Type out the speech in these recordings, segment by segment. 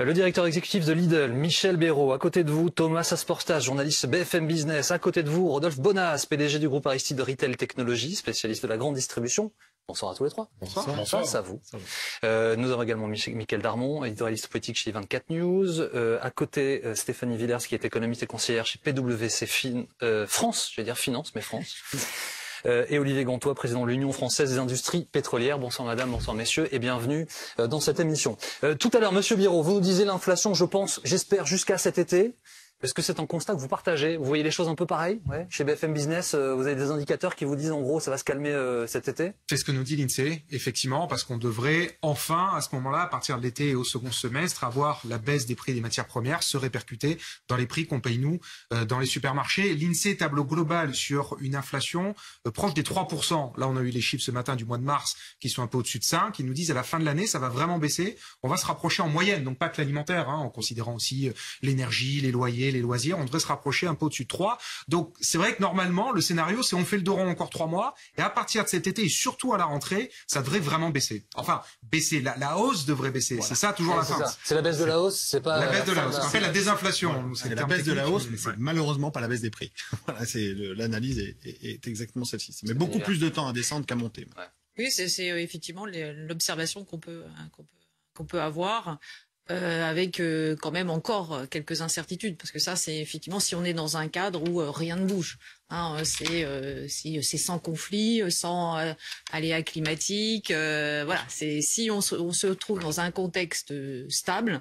Le directeur exécutif de Lidl, Michel Béraud. À côté de vous, Thomas Asportas, journaliste BFM Business. À côté de vous, Rodolphe Bonas, PDG du groupe Aristide Retail Technologies, spécialiste de la grande distribution. Bonsoir à tous les trois. Bonsoir. Bonsoir à vous. Nous avons également Mickaël Darmon, éditorialiste politique chez 24 News. À côté, Stéphanie Villers, qui est économiste et conseillère chez PwC France, je vais dire Finance, mais France. Et Olivier Gantois, président de l'Union française des industries pétrolières. Bonsoir madame, bonsoir messieurs et bienvenue dans cette émission. Tout à l'heure, monsieur Biraud, vous nous disiez l'inflation, je pense, j'espère, jusqu'à cet été. Est-ce que c'est un constat que vous partagez? Vous voyez les choses un peu pareilles? Chez BFM Business, vous avez des indicateurs qui vous disent en gros ça va se calmer cet été? C'est ce que nous dit l'INSEE, effectivement, parce qu'on devrait enfin, à ce moment-là, à partir de l'été et au second semestre, avoir la baisse des prix des matières premières se répercuter dans les prix qu'on paye nous dans les supermarchés. L'INSEE table au global sur une inflation proche des 3%. Là, on a eu les chiffres ce matin du mois de mars qui sont un peu au-dessus de 5. Ils nous disent à la fin de l'année, ça va vraiment baisser. On va se rapprocher en moyenne, donc pas que l'alimentaire, en considérant aussi l'énergie, les loyers, les loisirs, on devrait se rapprocher un peu au-dessus de 3. Donc c'est vrai que normalement, le scénario, c'est on fait le dos rond encore 3 mois, et à partir de cet été, et surtout à la rentrée, ça devrait vraiment baisser. Enfin, baisser, la hausse devrait baisser. Voilà. C'est ça toujours la fin. C'est la baisse de la hausse, c'est pas... La baisse de la hausse, ce qu'on appelle la désinflation. C'est la baisse de la hausse, mais c'est malheureusement pas la baisse des prix. Voilà, l'analyse est exactement celle-ci. Mais beaucoup plus de temps à descendre qu'à monter. Ouais. Oui, c'est effectivement l'observation qu'on peut avoir. Avec quand même encore quelques incertitudes, parce que ça, c'est effectivement si on est dans un cadre où rien ne bouge. C'est sans conflit, sans aléas climatiques. Voilà, c'est si on se trouve dans un contexte stable.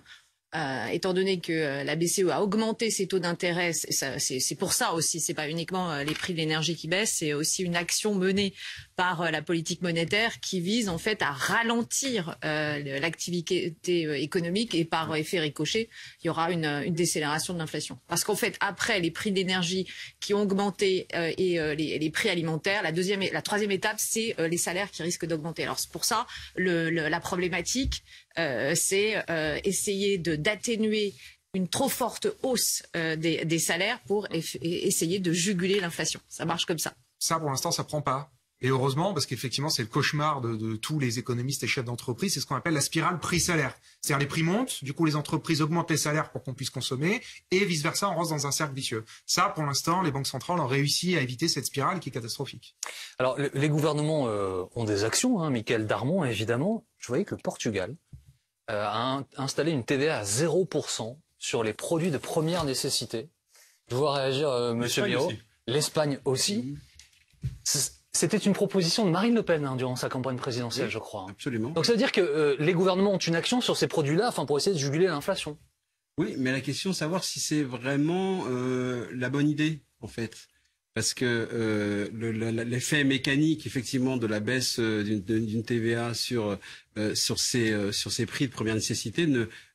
Étant donné que la BCE a augmenté ses taux d'intérêt, c'est pour ça aussi, c'est pas uniquement les prix de l'énergie qui baissent, c'est aussi une action menée par la politique monétaire qui vise en fait à ralentir l'activité économique et par effet ricochet, il y aura une décélération de l'inflation. Parce qu'en fait, après les prix de l'énergie qui ont augmenté et les prix alimentaires, la troisième étape, c'est les salaires qui risquent d'augmenter. Alors c'est pour ça la problématique. C'est essayer d'atténuer une trop forte hausse des salaires pour essayer de juguler l'inflation. Ça marche comme ça. Ça, pour l'instant, ça prend pas. Et heureusement, parce qu'effectivement, c'est le cauchemar de tous les économistes et chefs d'entreprise, c'est ce qu'on appelle la spirale prix-salaire. C'est-à-dire les prix montent, du coup les entreprises augmentent les salaires pour qu'on puisse consommer, et vice-versa, on rentre dans un cercle vicieux. Ça, pour l'instant, les banques centrales ont réussi à éviter cette spirale qui est catastrophique. Alors, les gouvernements ont des actions, Mickaël Darmon, évidemment. Je voyais que le Portugal a installé une TVA à 0% sur les produits de première nécessité. Je vois réagir monsieur Biraud. L'Espagne aussi. C'était une proposition de Marine Le Pen durant sa campagne présidentielle, je crois. Absolument. Donc ça veut dire que les gouvernements ont une action sur ces produits-là, pour essayer de juguler l'inflation. Oui, mais la question est de savoir si c'est vraiment la bonne idée, en fait. Parce que l'effet mécanique, effectivement, de la baisse d'une TVA sur ces prix de première nécessité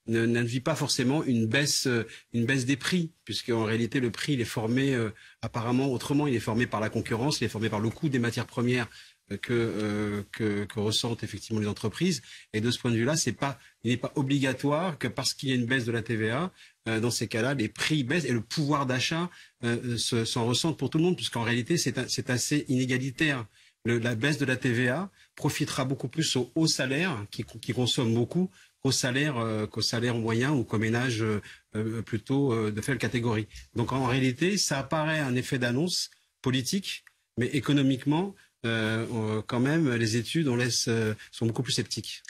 n'induit pas forcément une baisse des prix, puisqu'en réalité le prix il est formé apparemment autrement, il est formé par la concurrence, il est formé par le coût des matières premières que ressentent effectivement les entreprises. Et de ce point de vue-là, il n'est pas obligatoire que parce qu'il y a une baisse de la TVA, dans ces cas-là, les prix baissent et le pouvoir d'achat s'en ressent pour tout le monde, puisqu'en réalité, c'est assez inégalitaire. La baisse de la TVA profitera beaucoup plus aux hauts salaires qui consomment beaucoup qu'aux salaires moyens ou qu'aux ménages plutôt de faible catégorie. Donc en réalité, ça apparaît un effet d'annonce politique, mais économiquement, quand même, les études sont beaucoup plus sceptiques.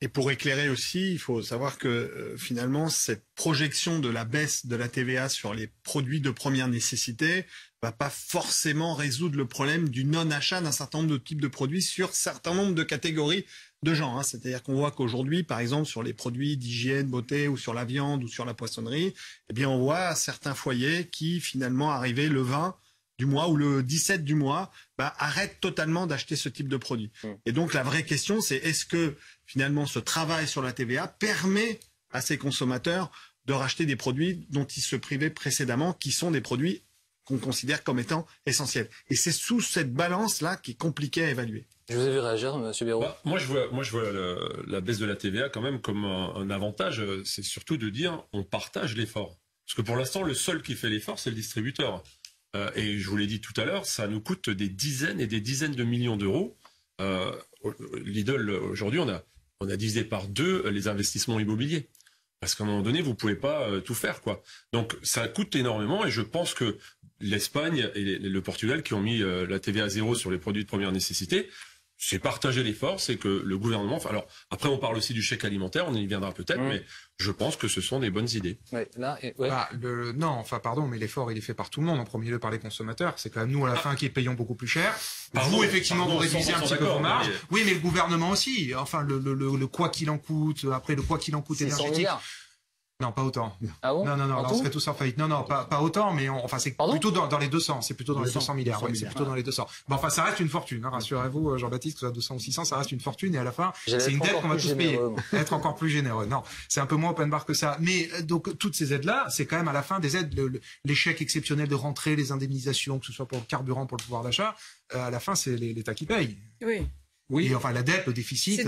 Et pour éclairer aussi, il faut savoir que finalement, cette projection de la baisse de la TVA sur les produits de première nécessité va pas forcément résoudre le problème du non-achat d'un certain nombre de types de produits sur un certain nombre de catégories de gens. C'est-à-dire qu'on voit qu'aujourd'hui, par exemple, sur les produits d'hygiène, beauté, ou sur la viande, ou sur la poissonnerie, eh bien, on voit certains foyers qui, finalement, arrivés le 20 du mois ou le 17 du mois, arrêtent totalement d'acheter ce type de produit. Et donc, la vraie question, c'est est-ce que, finalement, ce travail sur la TVA permet à ces consommateurs de racheter des produits dont ils se privaient précédemment, qui sont des produits qu'on considère comme étant essentiels. Et c'est sous cette balance-là qui est compliqué à évaluer. Je vous ai vu réagir, monsieur Béraud. Moi, je vois la baisse de la TVA quand même comme un avantage. C'est surtout de dire on partage l'effort. Parce que pour l'instant, le seul qui fait l'effort, c'est le distributeur. Et je vous l'ai dit tout à l'heure, ça nous coûte des dizaines et des dizaines de millions d'euros. Lidl, aujourd'hui, on a divisé par 2 les investissements immobiliers. Parce qu'à un moment donné, vous pouvez pas tout faire, quoi. Donc ça coûte énormément et je pense que l'Espagne et le Portugal qui ont mis la TVA à 0 sur les produits de première nécessité, c'est partager l'effort, c'est que le gouvernement... Alors après, on parle aussi du chèque alimentaire, on y viendra peut-être, mais je pense que ce sont des bonnes idées. Ouais, là, Non, enfin pardon, mais l'effort il est fait par tout le monde, en premier lieu par les consommateurs. C'est quand même nous à la fin qui payons beaucoup plus cher. Vous effectivement vous réduisez un petit peu vos marges. Oui, mais le gouvernement aussi. Enfin le quoi qu'il en coûte. Après le quoi qu'il en coûte énergétique. Non, pas autant. Ah bon? Non, là, on serait tous en faillite. Non, pas autant, mais enfin, c'est plutôt dans les 200. C'est plutôt dans les 200 milliards. Oui, c'est plutôt dans les 200. Bon, enfin, ça reste une fortune, hein, rassurez-vous, Jean-Baptiste, que ce soit 200 ou 600, ça reste une fortune, et à la fin, c'est une dette qu'on va tous payer. Être encore plus généreux. Non, c'est un peu moins open bar que ça. Mais, donc, toutes ces aides-là, c'est quand même à la fin des aides, les chèques exceptionnels de rentrée, les indemnisations, que ce soit pour le carburant, pour le pouvoir d'achat, à la fin, c'est l'État qui paye. Oui. Oui, et enfin la dette, le déficit,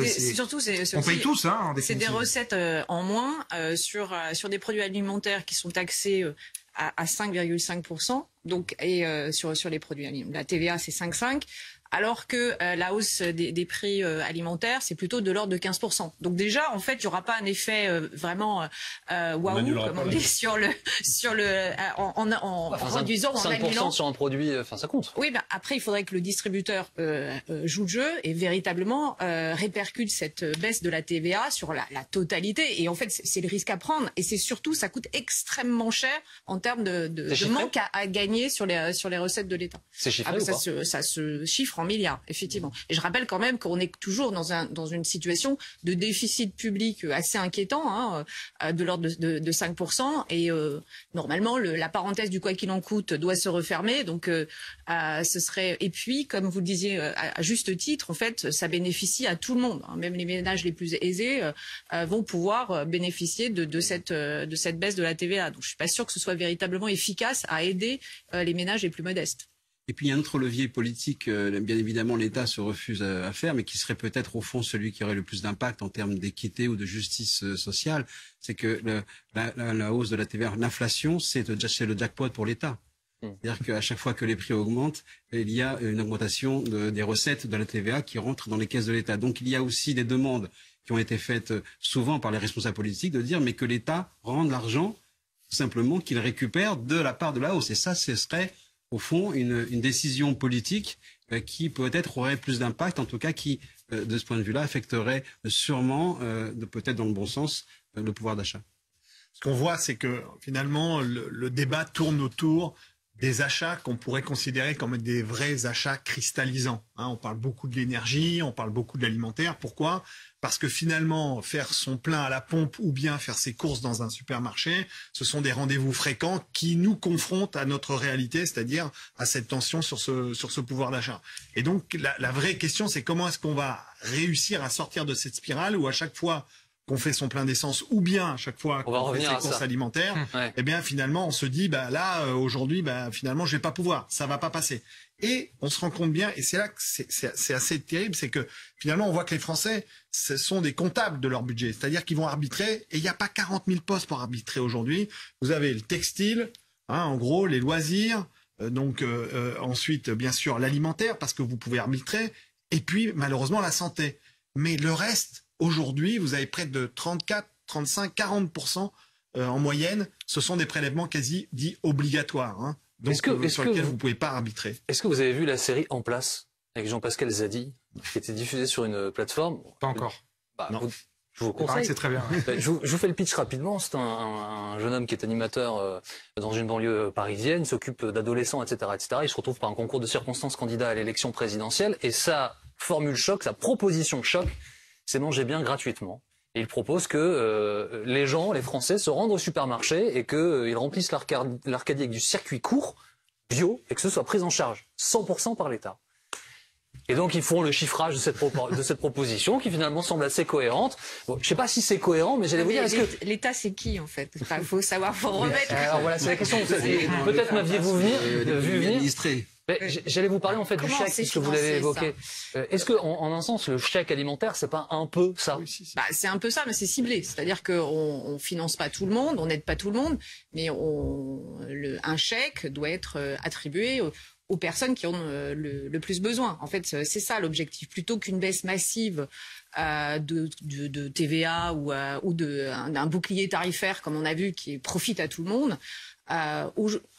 on paye tous, hein. C'est des recettes en moins sur des produits alimentaires qui sont taxés à 5,5%. Donc sur les produits alimentaires, la TVA c'est 5,5%. Alors que la hausse des prix alimentaires, c'est plutôt de l'ordre de 15%. Donc déjà, en fait, il n'y aura pas un effet vraiment waouh, comme on dit, en réduisant ou en annulant. 5% sur un produit, ça compte. Oui, après, il faudrait que le distributeur joue le jeu et véritablement répercute cette baisse de la TVA sur la totalité. Et en fait, c'est le risque à prendre. Et c'est surtout, ça coûte extrêmement cher en termes de manque à gagner sur les recettes de l'État. C'est chiffré ou pas ? Ça se chiffre en milliards, effectivement. Et je rappelle quand même qu'on est toujours dans une situation de déficit public assez inquiétant, de l'ordre de 5%. Et normalement, la parenthèse du quoi qu'il en coûte doit se refermer. Donc, ce serait. Et puis, comme vous le disiez à juste titre, en fait, ça bénéficie à tout le monde. Même les ménages les plus aisés vont pouvoir bénéficier de cette baisse de la TVA. Donc, je suis pas sûre que ce soit véritablement efficace à aider les ménages les plus modestes. Et puis il y a un autre levier politique, bien évidemment l'État se refuse à faire, mais qui serait peut-être au fond celui qui aurait le plus d'impact en termes d'équité ou de justice sociale, c'est que la hausse de la TVA, l'inflation, c'est le jackpot pour l'État. C'est-à-dire qu'à chaque fois que les prix augmentent, il y a une augmentation des recettes de la TVA qui rentrent dans les caisses de l'État. Donc il y a aussi des demandes qui ont été faites souvent par les responsables politiques de dire mais que l'État rende l'argent, simplement qu'il récupère de la part de la hausse. Et ça, ce serait au fond, une décision politique qui peut-être aurait plus d'impact, en tout cas qui, de ce point de vue-là, affecterait sûrement, peut-être dans le bon sens, le pouvoir d'achat. Ce qu'on voit, c'est que finalement, le débat tourne autour des achats qu'on pourrait considérer comme des vrais achats cristallisants. On parle beaucoup de l'énergie, on parle beaucoup de l'alimentaire. Pourquoi ? Parce que finalement, faire son plein à la pompe ou bien faire ses courses dans un supermarché, ce sont des rendez-vous fréquents qui nous confrontent à notre réalité, c'est-à-dire à cette tension sur ce pouvoir d'achat. Et donc, la vraie question, c'est comment est-ce qu'on va réussir à sortir de cette spirale où à chaque fois qu'on fait son plein d'essence ou bien à chaque fois qu'on fait ses courses alimentaires, eh bien finalement on se dit aujourd'hui finalement je vais pas pouvoir, ça va pas passer. Et on se rend compte bien, et c'est là que c'est assez terrible, c'est que finalement on voit que les Français ce sont des comptables de leur budget, c'est-à-dire qu'ils vont arbitrer et il n'y a pas 40 000 postes pour arbitrer aujourd'hui. Vous avez le textile, en gros les loisirs, ensuite bien sûr l'alimentaire parce que vous pouvez arbitrer, et puis malheureusement la santé. Mais le reste, aujourd'hui, vous avez près de 34, 35, 40% en moyenne. Ce sont des prélèvements quasi dits obligatoires, donc sur lesquels vous ne pouvez pas arbitrer. Est-ce que vous avez vu la série En place avec Jean-Pascal Zadi, qui était diffusée sur une plateforme? Pas encore. Non. Je vous conseille. C'est très bien. Je vous fais le pitch rapidement. C'est un jeune homme qui est animateur dans une banlieue parisienne, s'occupe d'adolescents, etc., etc. Il se retrouve par un concours de circonstances candidat à l'élection présidentielle, et sa formule choc, sa proposition choc, c'est manger bien gratuitement. Et il propose que les gens, les Français, se rendent au supermarché et qu'ils remplissent l'Arcadie avec du circuit court, bio, et que ce soit pris en charge 100% par l'État. Et donc ils font le chiffrage de cette proposition qui finalement semble assez cohérente. Bon, je sais pas si c'est cohérent, mais j'allais vous dire, est-ce que l'État c'est qui en fait? Enfin, faut savoir, faut remettre. Alors voilà, c'est la question. Peut-être m'aviez-vous vu venir. J'allais vous parler en fait du chèque, puisque vous l'avez évoqué. Est-ce que, en un sens, le chèque alimentaire, c'est pas un peu ça? C'est un peu ça, mais c'est ciblé. C'est-à-dire qu'on finance pas tout le monde, on n'aide pas tout le monde, mais un chèque doit être attribué aux personnes qui en ont le plus besoin. En fait, c'est ça l'objectif, plutôt qu'une baisse massive de TVA ou d'un bouclier tarifaire, comme on a vu, qui profite à tout le monde.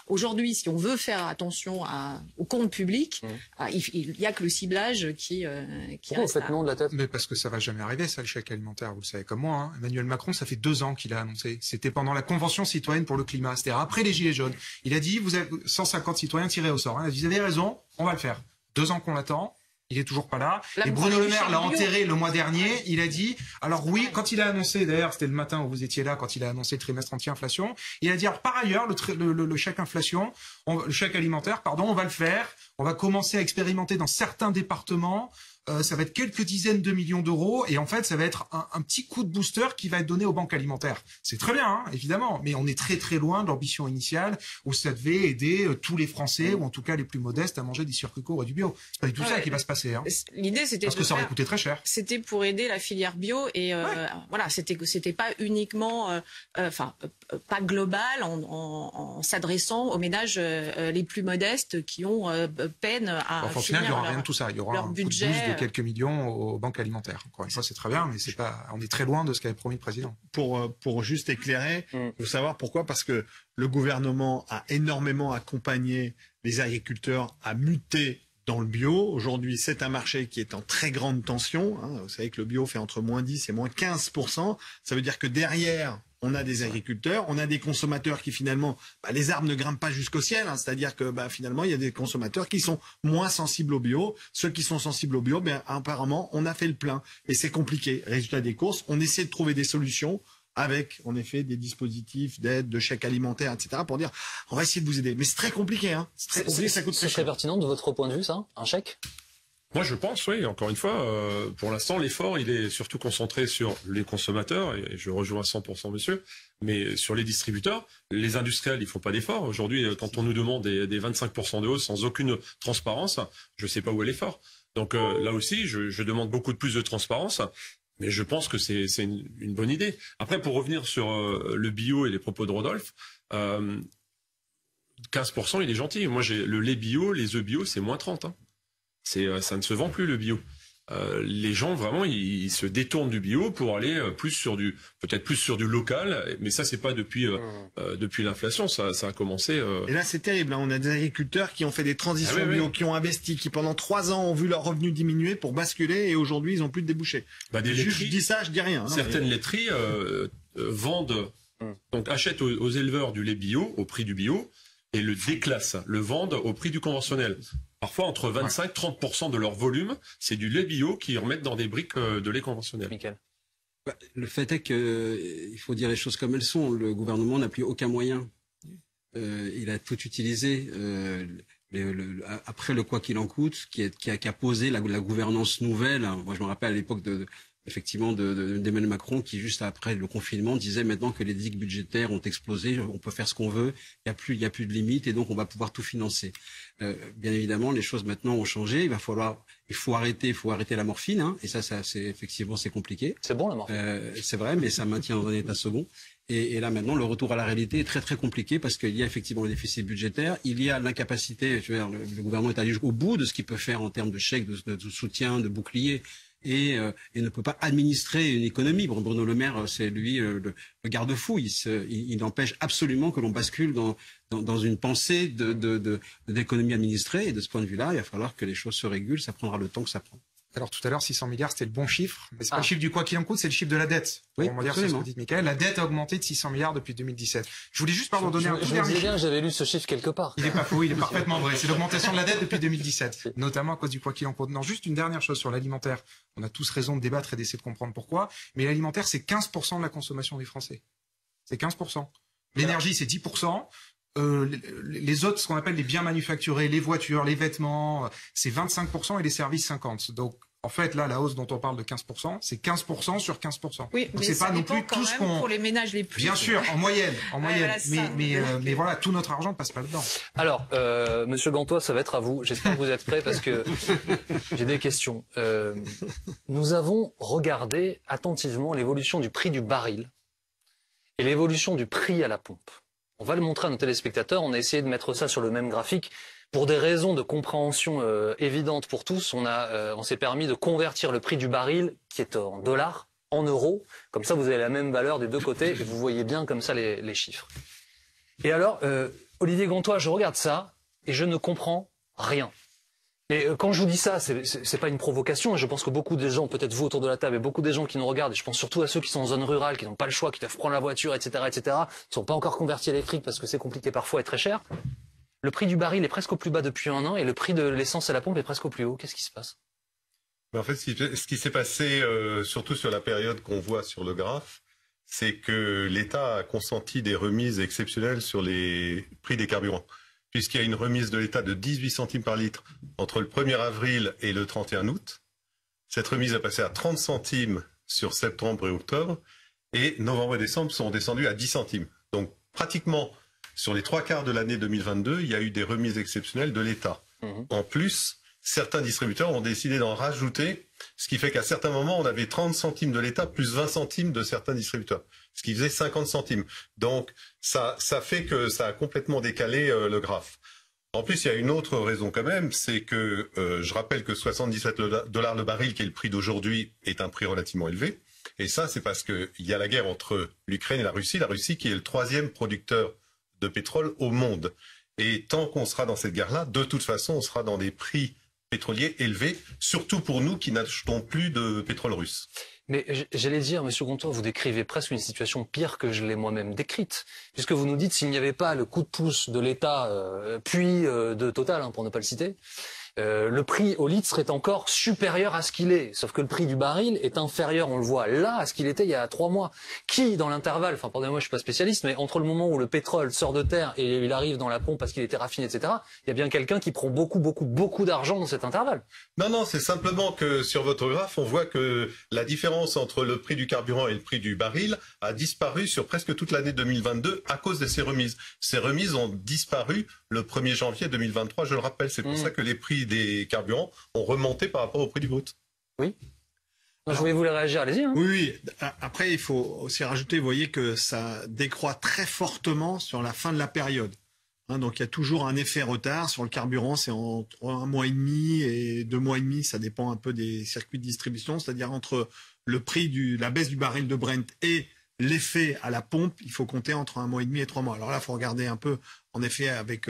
Aujourd'hui, si on veut faire attention au compte public, il y a que le ciblage qui Pourquoi vous faites non de la tête? Mais parce que ça va jamais arriver, ça, le chèque alimentaire, vous le savez comme moi. Hein. Emmanuel Macron, ça fait 2 ans qu'il a annoncé. C'était pendant la Convention citoyenne pour le climat, c'est-à-dire après les Gilets jaunes. Il a dit, vous avez 150 citoyens tirés au sort. Hein. Vous avez raison, on va le faire. 2 ans qu'on l'attend. Il est toujours pas là. Et Bruno Le Maire l'a enterré le mois dernier. Il a dit, alors oui, quand il a annoncé, d'ailleurs, c'était le matin où vous étiez là, quand il a annoncé le trimestre anti-inflation, il a dit, alors par ailleurs, le chèque inflation, le chèque alimentaire, pardon, on va le faire. On va commencer à expérimenter dans certains départements. Ça va être quelques dizaines de millions d'euros et en fait ça va être un petit coup de booster qui va être donné aux banques alimentaires. C'est très bien, hein, évidemment, mais on est très très loin de l'ambition initiale où ça devait aider tous les Français ou en tout cas les plus modestes à manger des circuits courts et du bio. C'est pas du tout ça qui va se passer. Hein. L'idée c'était parce que ça aurait coûté très cher. C'était pour aider la filière bio et voilà, c'était pas uniquement, pas global en s'adressant aux ménages les plus modestes qui ont peine à au final, il y aura rien de tout ça. Il y aura un budget. Coup de boost de quelques millions aux banques alimentaires. Encore une fois, c'est très bien, mais c'est pas. On est très loin de ce qu'avait promis le président. Pour juste éclairer, faut savoir pourquoi, parce que le gouvernement a énormément accompagné les agriculteurs à muter dans le bio. Aujourd'hui, c'est un marché qui est en très grande tension. Hein. Vous savez que le bio fait entre -10 et -15%. Ça veut dire que derrière, on a des agriculteurs, on a des consommateurs qui finalement, les arbres ne grimpent pas jusqu'au ciel. Hein. C'est-à-dire que finalement, il y a des consommateurs qui sont moins sensibles au bio. Ceux qui sont sensibles au bio, apparemment, on a fait le plein. Et c'est compliqué. Résultat des courses, on essaie de trouver des solutions avec, en effet, des dispositifs d'aide, de chèques alimentaires, etc., pour dire, on va essayer de vous aider. Mais c'est très compliqué, hein. C'est très compliqué, ça coûte très cher. Ce serait pertinent de votre point de vue, ça? Un chèque? Moi, je pense, oui, encore une fois, pour l'instant, l'effort, il est surtout concentré sur les consommateurs, et je rejoins à 100% monsieur, mais sur les distributeurs, les industriels, ils font pas d'effort. Aujourd'hui, quand on nous demande des 25% de hausse sans aucune transparence, je sais pas où est l'effort. Donc là aussi, je demande beaucoup de plus de transparence. Mais je pense que c'est une bonne idée. Après, pour revenir sur le bio et les propos de Rodolphe, 15%, il est gentil. Moi, j'ai le lait bio, les œufs bio, c'est -30. Hein. Ça ne se vend plus le bio. Les gens vraiment, ils se détournent du bio pour aller peut-être plus sur du local. Mais ça, c'est pas depuis l'inflation. Ça a commencé. Et là, c'est terrible. Hein. On a des agriculteurs qui ont fait des transitions bio, qui ont investi, qui pendant 3 ans ont vu leurs revenus diminuer pour basculer, et aujourd'hui, ils ont plus de débouchés. Je dis ça, je dis rien. Hein, certaines laiteries vendent, donc achètent aux éleveurs du lait bio au prix du bio et le déclassent, le vendent au prix du conventionnel. Parfois, entre 25 et 30% de leur volume, c'est du lait bio qu'ils remettent dans des briques de lait conventionnel. Michael. Le fait est qu'il faut dire les choses comme elles sont. Le gouvernement n'a plus aucun moyen. Il a tout utilisé. Après le quoi qu'il en coûte, qui a posé la gouvernance nouvelle. Moi, je me rappelle à l'époque d'Emmanuel Macron, qui juste après le confinement disait maintenant que les digues budgétaires ont explosé, on peut faire ce qu'on veut, il y a plus de limites et donc on va pouvoir tout financer. Bien évidemment, les choses maintenant ont changé. Il faut arrêter la morphine, hein, et ça c'est effectivement c'est compliqué. C'est bon la morphine. C'est vrai, mais ça maintient dans un état second. Et là maintenant, le retour à la réalité est très très compliqué parce qu'il y a effectivement le déficit budgétaire, il y a l'incapacité. Le gouvernement est allé jusqu'au bout de ce qu'il peut faire en termes de chèques, de soutien, de bouclier. Et ne peut pas administrer une économie. Bruno Le Maire, c'est lui le garde-fou. Il empêche absolument que l'on bascule dans une pensée d'économie administrée. Et de ce point de vue-là, il va falloir que les choses se régulent. Ça prendra le temps que ça prend. Alors tout à l'heure, 600 milliards, c'était le bon chiffre, mais c'est pas le chiffre du quoi qu'il en coûte, c'est le chiffre de la dette. Oui, on va dire ce que dit Michael. La dette a augmenté de 600 milliards depuis 2017. Je voulais juste donner un tout dernier chiffre. Bien, j'avais lu ce chiffre quelque part. Il est pas faux, il est parfaitement vrai. C'est l'augmentation de la dette depuis 2017, notamment à cause du quoi qu'il en coûte. Non, juste une dernière chose sur l'alimentaire. On a tous raison de débattre et d'essayer de comprendre pourquoi, mais l'alimentaire, c'est 15% de la consommation des Français. C'est 15%. L'énergie, c'est 10%. Les autres, ce qu'on appelle les biens manufacturés, les voitures, les vêtements, c'est 25% et les services 50%. Donc, en fait, là, la hausse dont on parle de 15%, c'est 15% sur 15%. Oui, donc mais c'est pas non plus tout ce qu'on. Pour les ménages les plus. Bien sûr, en moyenne. Voilà, mais voilà, tout notre argent passe pas dedans. Alors, Monsieur Gantois, ça va être à vous. J'espère que vous êtes prêts parce que j'ai des questions. Nous avons regardé attentivement l'évolution du prix du baril et l'évolution du prix à la pompe. On va le montrer à nos téléspectateurs. On a essayé de mettre ça sur le même graphique Pour des raisons de compréhension évidentes pour tous, on s'est permis de convertir le prix du baril, qui est en dollars, en euros. Comme ça, vous avez la même valeur des deux côtés et vous voyez bien comme ça les chiffres. Et alors, Olivier Gantois, je regarde ça et je ne comprends rien. Et quand je vous dis ça, c'est pas une provocation. Et je pense que beaucoup de gens, peut-être vous autour de la table, et beaucoup des gens qui nous regardent, et je pense surtout à ceux qui sont en zone rurale, qui n'ont pas le choix, qui doivent prendre la voiture, etc., ne sont pas encore convertis électriques parce que c'est compliqué parfois et très cher. Le prix du baril est presque au plus bas depuis un an et le prix de l'essence à la pompe est presque au plus haut. Qu'est-ce qui se passe? En fait, ce qui s'est passé, surtout sur la période qu'on voit sur le graphe, c'est que l'État a consenti des remises exceptionnelles sur les prix des carburants, puisqu'il y a une remise de l'État de 18 centimes par litre entre le 1er avril et le 31 août. Cette remise a passé à 30 centimes sur septembre et octobre, et novembre et décembre sont descendus à 10 centimes. Donc pratiquement sur les 3/4 de l'année 2022, il y a eu des remises exceptionnelles de l'État. En plus, certains distributeurs ont décidé d'en rajouter, ce qui fait qu'à certains moments, on avait 30 centimes de l'État plus 20 centimes de certains distributeurs, ce qui faisait 50 centimes. Donc, ça fait que ça a complètement décalé le graphe. En plus, il y a une autre raison quand même, c'est que je rappelle que 77 $ le baril, qui est le prix d'aujourd'hui, est un prix relativement élevé. Et ça, c'est parce qu'il y a la guerre entre l'Ukraine et la Russie qui est le 3e producteur de pétrole au monde. Et tant qu'on sera dans cette guerre-là, de toute façon, on sera dans des prix pétroliers élevés, surtout pour nous qui n'achetons plus de pétrole russe. Mais j'allais dire, Monsieur Gantois, vous décrivez presque une situation pire que je l'ai moi-même décrite, puisque vous nous dites s'il n'y avait pas le coup de pouce de l'État, puis de Total, pour ne pas le citer, le prix au litre serait encore supérieur à ce qu'il est. Sauf que le prix du baril est inférieur, on le voit là, à ce qu'il était il y a 3 mois. Qui, dans l'intervalle, enfin, pardonnez-moi, je suis pas spécialiste, mais entre le moment où le pétrole sort de terre et il arrive dans la pompe parce qu'il était raffiné, etc., il y a bien quelqu'un qui prend beaucoup d'argent dans cet intervalle. Non, c'est simplement que sur votre graphe, on voit que la différence entre le prix du carburant et le prix du baril a disparu sur presque toute l'année 2022 à cause de ces remises. Ces remises ont disparu le 1er janvier 2023, je le rappelle. C'est pour ça que les prix des carburants ont remonté par rapport au prix du brut. Oui. Je voulais vous réagir, allez-y. Oui, après il faut aussi rajouter, vous voyez que ça décroît très fortement sur la fin de la période. Donc il y a toujours un effet retard sur le carburant, c'est entre 1 mois et demi et 2 mois et demi, ça dépend un peu des circuits de distribution, c'est-à-dire entre le prix la baisse du baril de Brent et l'effet à la pompe, il faut compter entre 1 mois et demi et 3 mois. Alors là, il faut regarder un peu, en effet, avec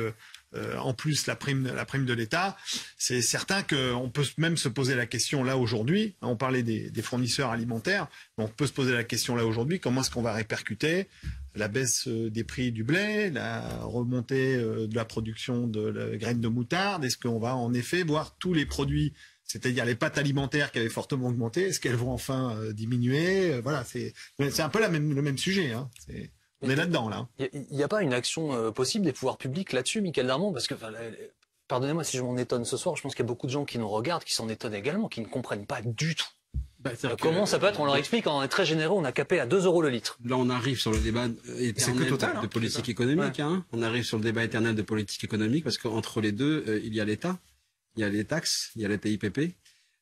en plus la prime de l'État. C'est certain qu'on peut même se poser la question là aujourd'hui. On parlait des fournisseurs alimentaires, mais on peut se poser la question là aujourd'hui, comment est-ce qu'on va répercuter la baisse des prix du blé, la remontée de la production de la graine de moutarde? Est-ce qu'on va en effet voir tous les produits, c'est-à-dire les pâtes alimentaires qui avaient fortement augmenté, est-ce qu'elles vont enfin diminuer? Voilà, c'est un peu le même sujet. On est là-dedans, là. Il n'y a pas une action possible des pouvoirs publics là-dessus, Michaël Darmon? Parce que, pardonnez-moi si je m'en étonne ce soir, je pense qu'il y a beaucoup de gens qui nous regardent, qui s'en étonnent également, qui ne comprennent pas du tout. Comment ça peut être? On leur explique, on est très généreux, on a capé à 2 € le litre. Là, on arrive sur le débat éternel de politique économique. On arrive sur le débat éternel de politique économique parce qu'entre les deux, il y a l'État, il y a les taxes, il y a la TIPP.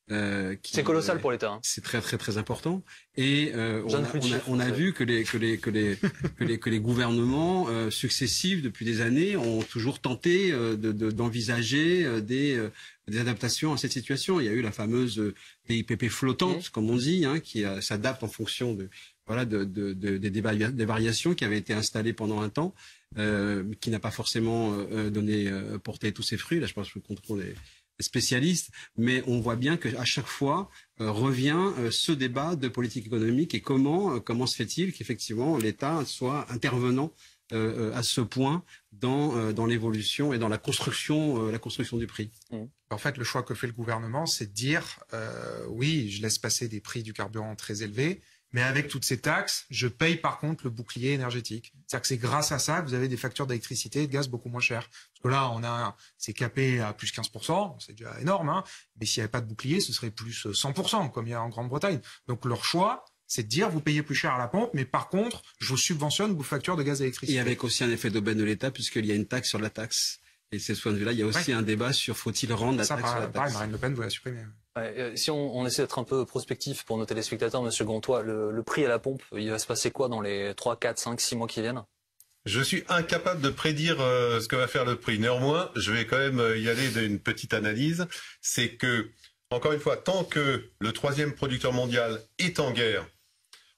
C'est colossal pour l'État. C'est très important. Et on a vu que les gouvernements successifs depuis des années ont toujours tenté d'envisager des adaptations à cette situation. Il y a eu la fameuse TIPP flottante, comme on dit, qui s'adapte en fonction des variations qui avaient été installées pendant un temps, qui n'a pas forcément porté tous ses fruits. Là, je pense que le contrôle est spécialistes, mais on voit bien qu'à chaque fois revient ce débat de politique économique et comment se fait-il qu'effectivement l'État soit intervenant à ce point dans l'évolution et dans la construction du prix. En fait, le choix que fait le gouvernement, c'est de dire oui, je laisse passer des prix du carburant très élevés, mais avec toutes ces taxes, je paye par contre le bouclier énergétique. C'est-à-dire que c'est grâce à ça que vous avez des factures d'électricité et de gaz beaucoup moins chères. Parce que là, c'est capé à plus 15%, c'est déjà énorme, mais s'il n'y avait pas de bouclier, ce serait plus 100%, comme il y a en Grande-Bretagne. Donc leur choix, c'est de dire, vous payez plus cher à la pompe, mais par contre, je vous subventionne vos factures de gaz et d'électricité. Et avec aussi un effet d'aubaine de l'État, puisqu'il y a une taxe sur la taxe. Et c'est ce point de vue-là, il y a aussi un débat sur faut-il rendre la taxe sur la taxe. Marine Le Pen veut la supprimer. Si on essaie d'être un peu prospectif pour nos téléspectateurs, Monsieur Gantois, le prix à la pompe, il va se passer quoi dans les 3, 4, 5, 6 mois qui viennent? Je suis incapable de prédire ce que va faire le prix. Néanmoins, je vais quand même y aller d'une petite analyse. C'est que, encore une fois, tant que le troisième producteur mondial est en guerre,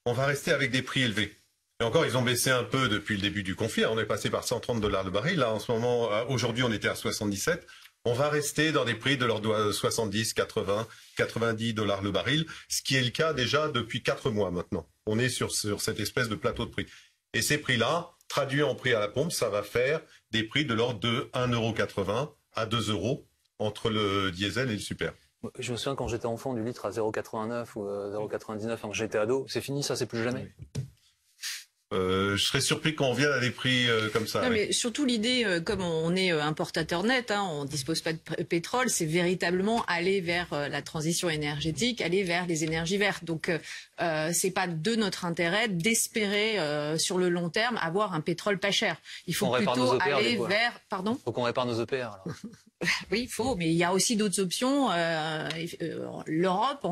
on va rester avec des prix élevés. Et encore, ils ont baissé un peu depuis le début du conflit. On est passé par 130 $ le baril. Là, en ce moment, aujourd'hui, on était à 77. On va rester dans des prix de l'ordre de 70, 80, 90 $ le baril, ce qui est le cas déjà depuis 4 mois maintenant. On est sur cette espèce de plateau de prix. Et ces prix-là, traduits en prix à la pompe, ça va faire des prix de l'ordre de 1,80 € à 2 € entre le diesel et le super. Je me souviens quand j'étais enfant du litre à 0,89 ou 0,99 quand j'étais ado. C'est fini, ça, c'est plus jamais. Je serais surpris qu'on revienne à des prix comme ça. Non, oui. mais surtout l'idée, comme on est importateur net, on dispose pas de pétrole, c'est véritablement aller vers la transition énergétique, aller vers les énergies vertes. Donc c'est pas de notre intérêt d'espérer sur le long terme avoir un pétrole pas cher. Il faut plutôt aller vers. Pardon. Faut qu'on répare nos EPR alors. Oui, il faut, mais il y a aussi d'autres options. L'Europe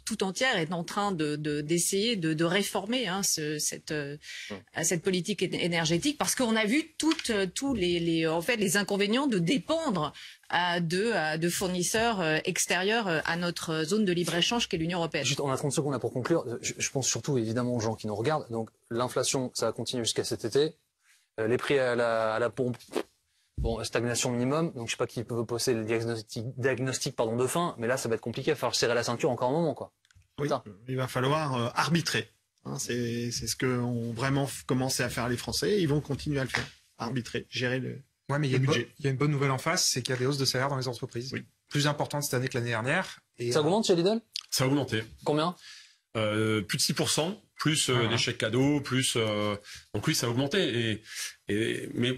tout entière est en train d'essayer de réformer cette politique énergétique parce qu'on a vu tous les inconvénients de dépendre de fournisseurs extérieurs à notre zone de libre-échange qu'est l'Union européenne. Juste, on a 30 secondes là pour conclure. Je pense surtout évidemment aux gens qui nous regardent. Donc l'inflation, ça va continuer jusqu'à cet été. Les prix à la pompe. Bon, stagnation minimum, donc je sais pas qui peut poser le diagnostic de fin, mais là ça va être compliqué, il va falloir serrer la ceinture encore un moment, quoi. Oui, il va falloir arbitrer. C'est ce que ont vraiment commencé à faire les Français, ils vont continuer à le faire. Arbitrer, gérer le mais il budget. y a une bonne nouvelle en face, c'est qu'il y a des hausses de salaire dans les entreprises. Oui. Plus importantes cette année que l'année dernière. Et ça augmente chez Lidl? Ça a augmenté. Combien? Plus de 6%. Plus des chèques cadeaux, plus donc oui, ça a augmenté. Mais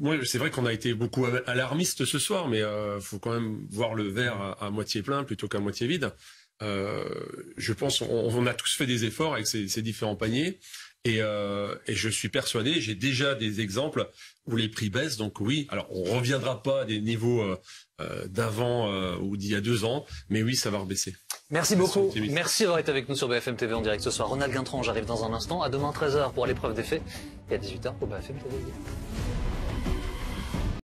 moi, c'est vrai qu'on a été beaucoup alarmistes ce soir, mais faut quand même voir le verre à moitié plein plutôt qu'à moitié vide. Je pense on a tous fait des efforts avec ces différents paniers, et je suis persuadé, j'ai déjà des exemples où les prix baissent. Donc oui, alors on reviendra pas à des niveaux d'avant ou d'il y a 2 ans, mais oui, ça va rebaisser. Merci beaucoup. Merci d'avoir été avec nous sur BFM TV en direct ce soir. Ronald Guintran, j'arrive dans un instant. À demain 13h pour l'épreuve des faits et à 18h pour BFM TV.